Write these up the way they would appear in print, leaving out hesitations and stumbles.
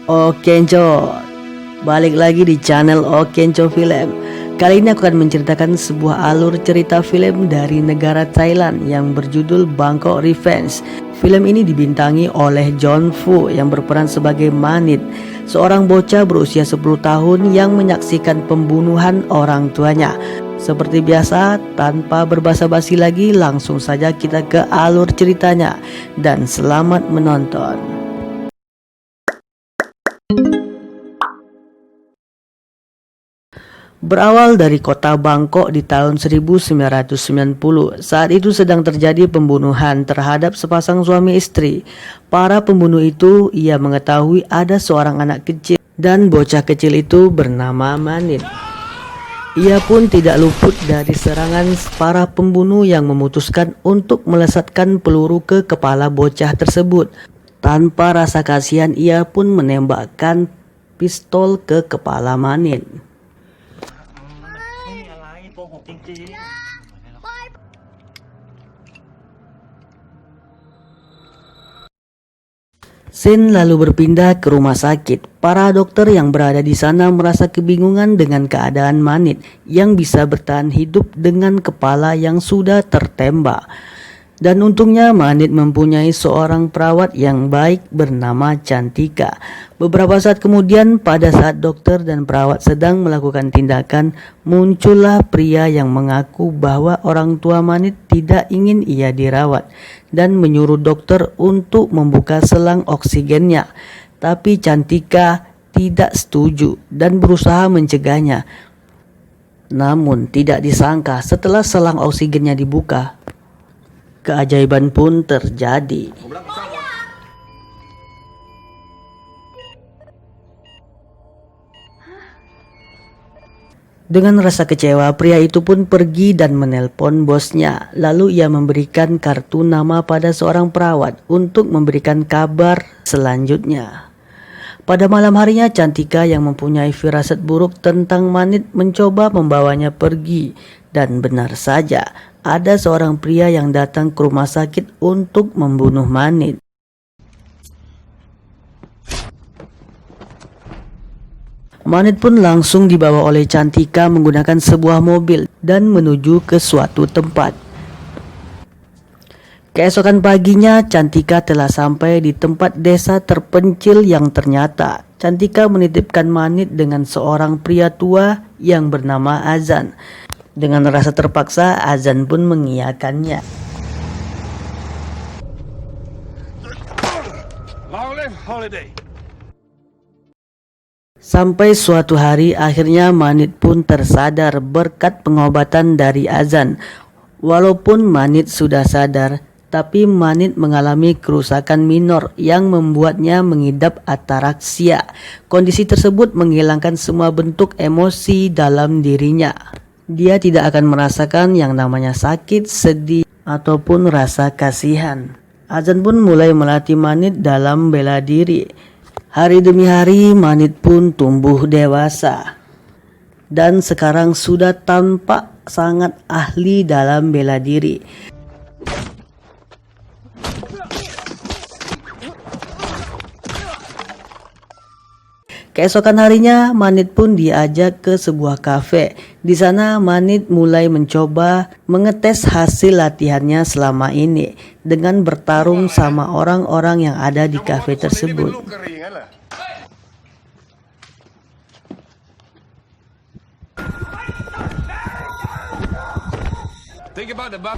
Okenco, balik lagi di channel Okenco Film. Kali ini aku akan menceritakan sebuah alur cerita film dari negara Thailand yang berjudul Bangkok Revenge. Film ini dibintangi oleh John Fu yang berperan sebagai Manit, seorang bocah berusia 10 tahun yang menyaksikan pembunuhan orang tuanya. Seperti biasa, tanpa berbasa-basi lagi, langsung saja kita ke alur ceritanya. Dan selamat menonton. Berawal dari kota Bangkok di tahun 1990, saat itu sedang terjadi pembunuhan terhadap sepasang suami istri. Para pembunuh itu ia mengetahui ada seorang anak kecil dan bocah kecil itu bernama Manit. Ia pun tidak luput dari serangan para pembunuh yang memutuskan untuk melesatkan peluru ke kepala bocah tersebut. Tanpa rasa kasihan ia pun menembakkan pistol ke kepala Manit. Scene lalu berpindah ke rumah sakit. Para dokter yang berada di sana merasa kebingungan dengan keadaan Manit yang bisa bertahan hidup dengan kepala yang sudah tertembak. Dan untungnya Manit mempunyai seorang perawat yang baik bernama Cantika. Beberapa saat kemudian, pada saat dokter dan perawat sedang melakukan tindakan, muncullah pria yang mengaku bahwa orang tua Manit tidak ingin ia dirawat dan menyuruh dokter untuk membuka selang oksigennya. Tapi Cantika tidak setuju dan berusaha mencegahnya. Namun tidak disangka setelah selang oksigennya dibuka, keajaiban pun terjadi. Dengan rasa kecewa, pria itu pun pergi dan menelpon bosnya. Lalu ia memberikan kartu nama pada seorang perawat untuk memberikan kabar selanjutnya. Pada malam harinya, Cantika yang mempunyai firasat buruk tentang Manit mencoba membawanya pergi. Dan benar saja, ada seorang pria yang datang ke rumah sakit untuk membunuh Manit. Manit pun langsung dibawa oleh Cantika menggunakan sebuah mobil dan menuju ke suatu tempat. Keesokan paginya, Cantika telah sampai di tempat desa terpencil yang ternyata Cantika menitipkan Manit dengan seorang pria tua yang bernama Azan. Dengan rasa terpaksa, Azan pun mengiyakannya. Long live holiday. Sampai suatu hari akhirnya Manit pun tersadar berkat pengobatan dari Azan. Walaupun Manit sudah sadar, tapi Manit mengalami kerusakan minor yang membuatnya mengidap ataraksia. Kondisi tersebut menghilangkan semua bentuk emosi dalam dirinya. Dia tidak akan merasakan yang namanya sakit, sedih, ataupun rasa kasihan. Azan pun mulai melatih Manit dalam bela diri. Hari demi hari Manit pun tumbuh dewasa dan sekarang sudah tampak sangat ahli dalam bela diri. Keesokan harinya Manit pun diajak ke sebuah kafe. Di sana Manit mulai mencoba mengetes hasil latihannya selama ini dengan bertarung sama orang-orang yang ada di kafe tersebut. Think about the buck.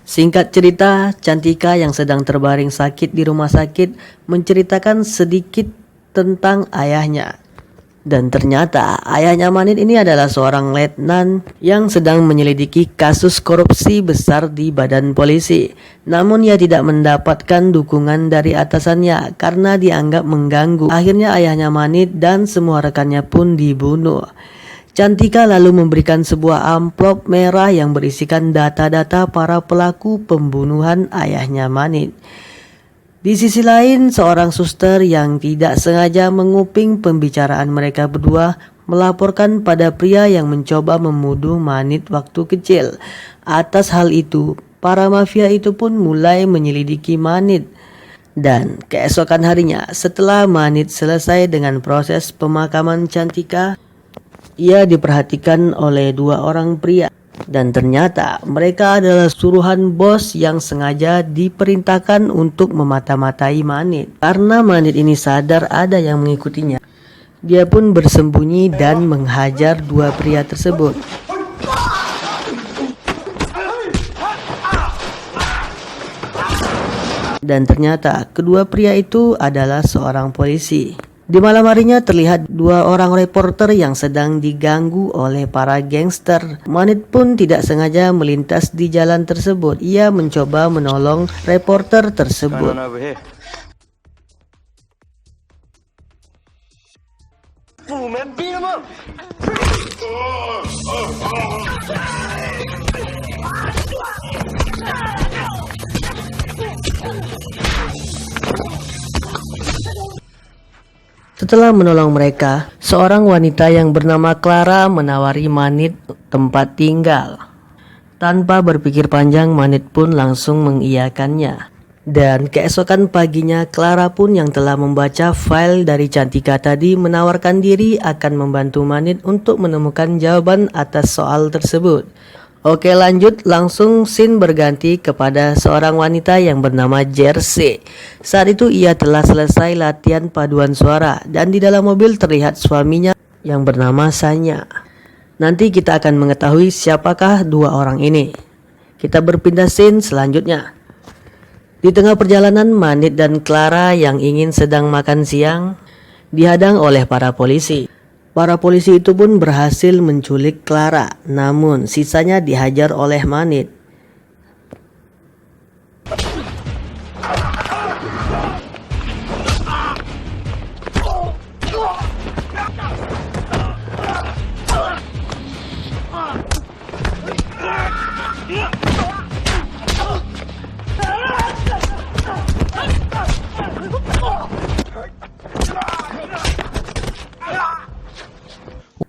Singkat cerita, Cantika yang sedang terbaring sakit di rumah sakit menceritakan sedikit tentang ayahnya. Dan ternyata ayahnya Manit ini adalah seorang letnan yang sedang menyelidiki kasus korupsi besar di badan polisi. Namun ia tidak mendapatkan dukungan dari atasannya karena dianggap mengganggu. Akhirnya ayahnya Manit dan semua rekannya pun dibunuh. Cantika lalu memberikan sebuah amplop merah yang berisikan data-data para pelaku pembunuhan ayahnya Manit. Di sisi lain, seorang suster yang tidak sengaja menguping pembicaraan mereka berdua melaporkan pada pria yang mencoba membunuh Manit waktu kecil. Atas hal itu, para mafia itu pun mulai menyelidiki Manit. Dan keesokan harinya, setelah Manit selesai dengan proses pemakaman Cantika, ia diperhatikan oleh dua orang pria. Dan ternyata mereka adalah suruhan bos yang sengaja diperintahkan untuk memata-matai Manit. Karena Manit ini sadar ada yang mengikutinya, dia pun bersembunyi dan menghajar dua pria tersebut. Dan ternyata kedua pria itu adalah seorang polisi. Di malam harinya terlihat dua orang reporter yang sedang diganggu oleh para gangster. Manit pun tidak sengaja melintas di jalan tersebut. Ia mencoba menolong reporter tersebut. Setelah menolong mereka, seorang wanita yang bernama Clara menawari Manit tempat tinggal. Tanpa berpikir panjang, Manit pun langsung mengiyakannya. Dan keesokan paginya, Clara pun yang telah membaca file dari Cantika tadi menawarkan diri akan membantu Manit untuk menemukan jawaban atas soal tersebut. Oke, lanjut, langsung scene berganti kepada seorang wanita yang bernama Jersey. Saat itu ia telah selesai latihan paduan suara dan di dalam mobil terlihat suaminya yang bernama Sanya. Nanti kita akan mengetahui siapakah dua orang ini. Kita berpindah scene selanjutnya. Di tengah perjalanan, Manit dan Clara yang ingin sedang makan siang dihadang oleh para polisi. Para polisi itu pun berhasil menculik Clara, namun sisanya dihajar oleh Manit.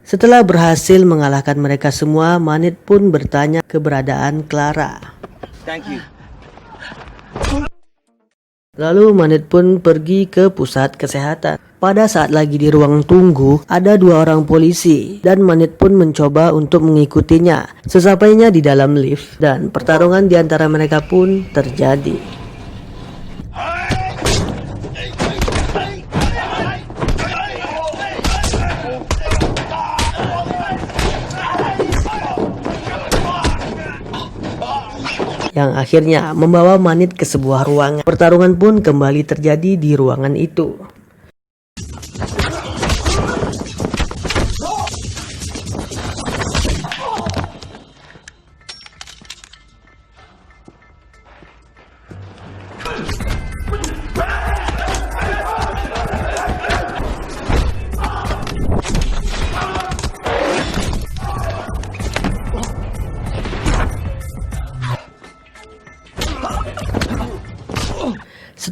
Setelah berhasil mengalahkan mereka semua, Manit pun bertanya keberadaan Clara. Thank you. Lalu Manit pun pergi ke pusat kesehatan. Pada saat lagi di ruang tunggu, ada dua orang polisi dan Manit pun mencoba untuk mengikutinya. Sesampainya di dalam lift dan pertarungan di antara mereka pun terjadi. Yang akhirnya membawa Manit ke sebuah ruangan. Pertarungan pun kembali terjadi di ruangan itu.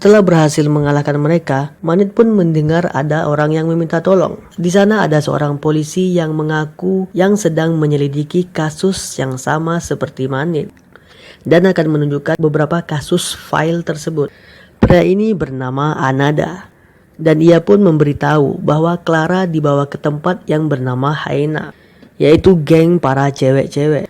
Setelah berhasil mengalahkan mereka, Manit pun mendengar ada orang yang meminta tolong. Di sana ada seorang polisi yang mengaku yang sedang menyelidiki kasus yang sama seperti Manit dan akan menunjukkan beberapa kasus file tersebut. Pria ini bernama Anada dan ia pun memberitahu bahwa Clara dibawa ke tempat yang bernama Haina, yaitu geng para cewek-cewek.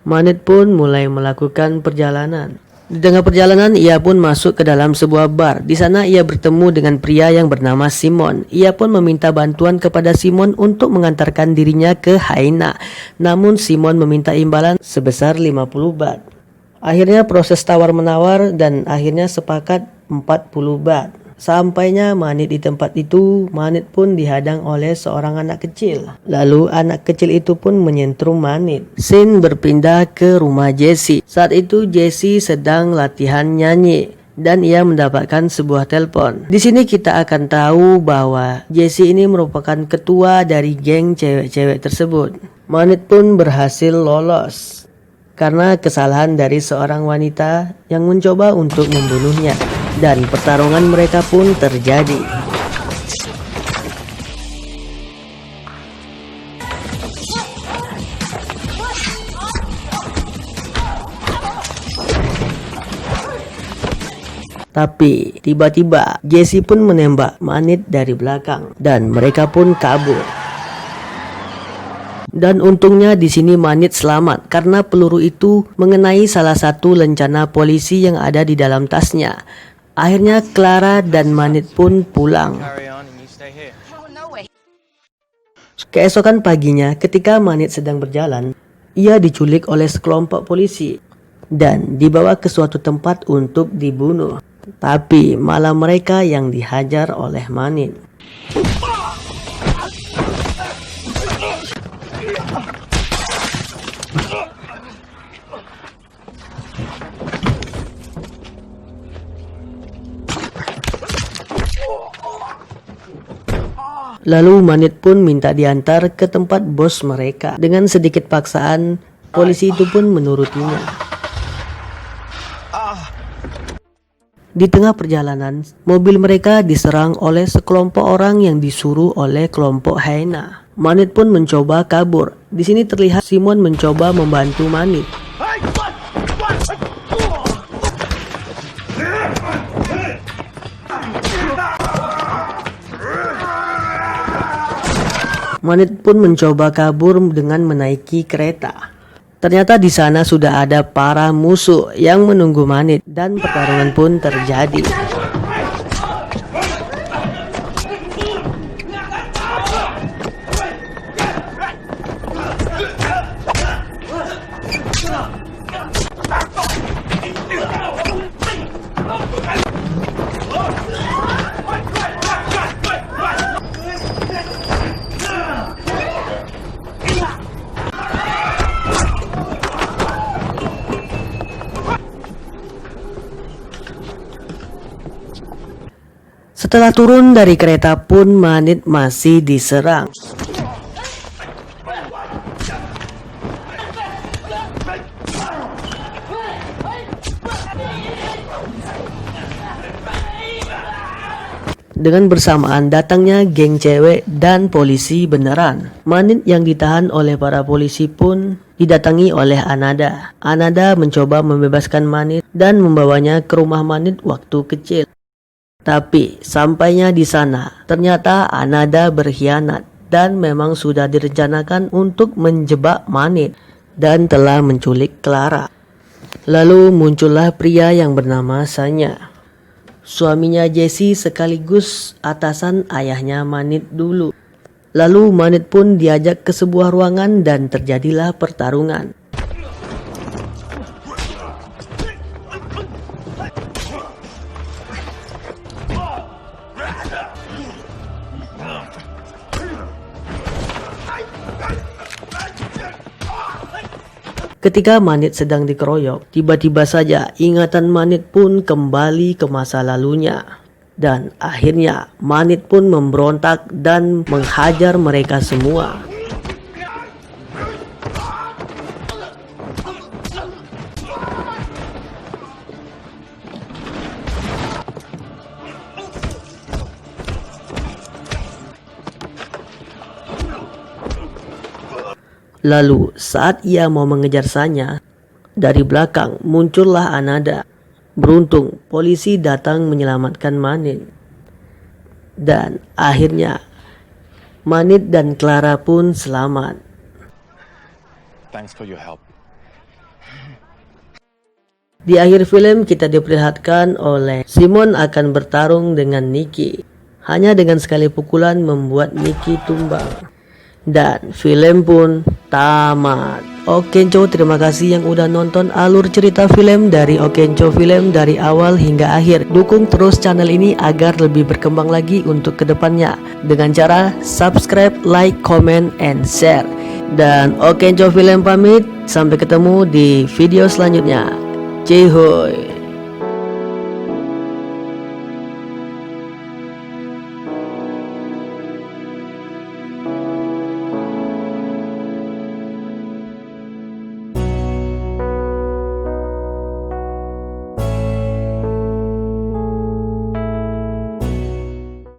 Manit pun mulai melakukan perjalanan. Di tengah perjalanan, ia pun masuk ke dalam sebuah bar. Di sana ia bertemu dengan pria yang bernama Simon. Ia pun meminta bantuan kepada Simon untuk mengantarkan dirinya ke Haina. Namun Simon meminta imbalan sebesar 50 baht. Akhirnya proses tawar-menawar dan akhirnya sepakat 40 baht. Sampainya Manit di tempat itu, Manit pun dihadang oleh seorang anak kecil. Lalu anak kecil itu pun menyentrum Manit. Scene berpindah ke rumah Jesse. Saat itu Jesse sedang latihan nyanyi dan ia mendapatkan sebuah telepon. Di sini kita akan tahu bahwa Jesse ini merupakan ketua dari geng cewek-cewek tersebut. Manit pun berhasil lolos karena kesalahan dari seorang wanita yang mencoba untuk membunuhnya, dan pertarungan mereka pun terjadi. Tapi tiba-tiba Jesse pun menembak Manit dari belakang dan mereka pun kabur. Dan untungnya di sini Manit selamat karena peluru itu mengenai salah satu lencana polisi yang ada di dalam tasnya. Akhirnya Clara dan Manit pun pulang. Keesokan paginya ketika Manit sedang berjalan, ia diculik oleh sekelompok polisi dan dibawa ke suatu tempat untuk dibunuh. Tapi malah mereka yang dihajar oleh Manit. Lalu Manit pun minta diantar ke tempat bos mereka. Dengan sedikit paksaan, polisi itu pun menurutinya. Di tengah perjalanan, mobil mereka diserang oleh sekelompok orang yang disuruh oleh kelompok Hyena. Manit pun mencoba kabur. Di sini terlihat Simon mencoba membantu Manit. Manit pun mencoba kabur dengan menaiki kereta. Ternyata di sana sudah ada para musuh yang menunggu Manit dan pertarungan pun terjadi. Setelah turun dari kereta pun Manit masih diserang. Dengan bersamaan datangnya geng cewek dan polisi beneran. Manit yang ditahan oleh para polisi pun didatangi oleh Anada. Anada mencoba membebaskan Manit dan membawanya ke rumah Manit waktu kecil. Tapi sampainya di sana, ternyata Anada berkhianat dan memang sudah direncanakan untuk menjebak Manit dan telah menculik Clara. Lalu muncullah pria yang bernama Sanya, suaminya Jesse sekaligus atasan ayahnya Manit dulu. Lalu Manit pun diajak ke sebuah ruangan dan terjadilah pertarungan. Ketika Manit sedang dikeroyok, tiba-tiba saja ingatan Manit pun kembali ke masa lalunya. Dan akhirnya Manit pun memberontak dan menghajar mereka semua. Lalu saat ia mau mengejar Sanya, dari belakang muncullah Anada. Beruntung polisi datang menyelamatkan Manit. Dan akhirnya Manit dan Clara pun selamat. Thanks for your help. Di akhir film kita diperlihatkan oleh Simon akan bertarung dengan Nikki. Hanya dengan sekali pukulan membuat Nikki tumbang. dan film pun tamat. Okenco, terima kasih yang udah nonton alur cerita film dari Okenco Film dari awal hingga akhir. Dukung terus channel ini agar lebih berkembang lagi untuk kedepannya dengan cara subscribe, like, comment, and share. Dan Okenco Film pamit, sampai ketemu di video selanjutnya. Cihuy.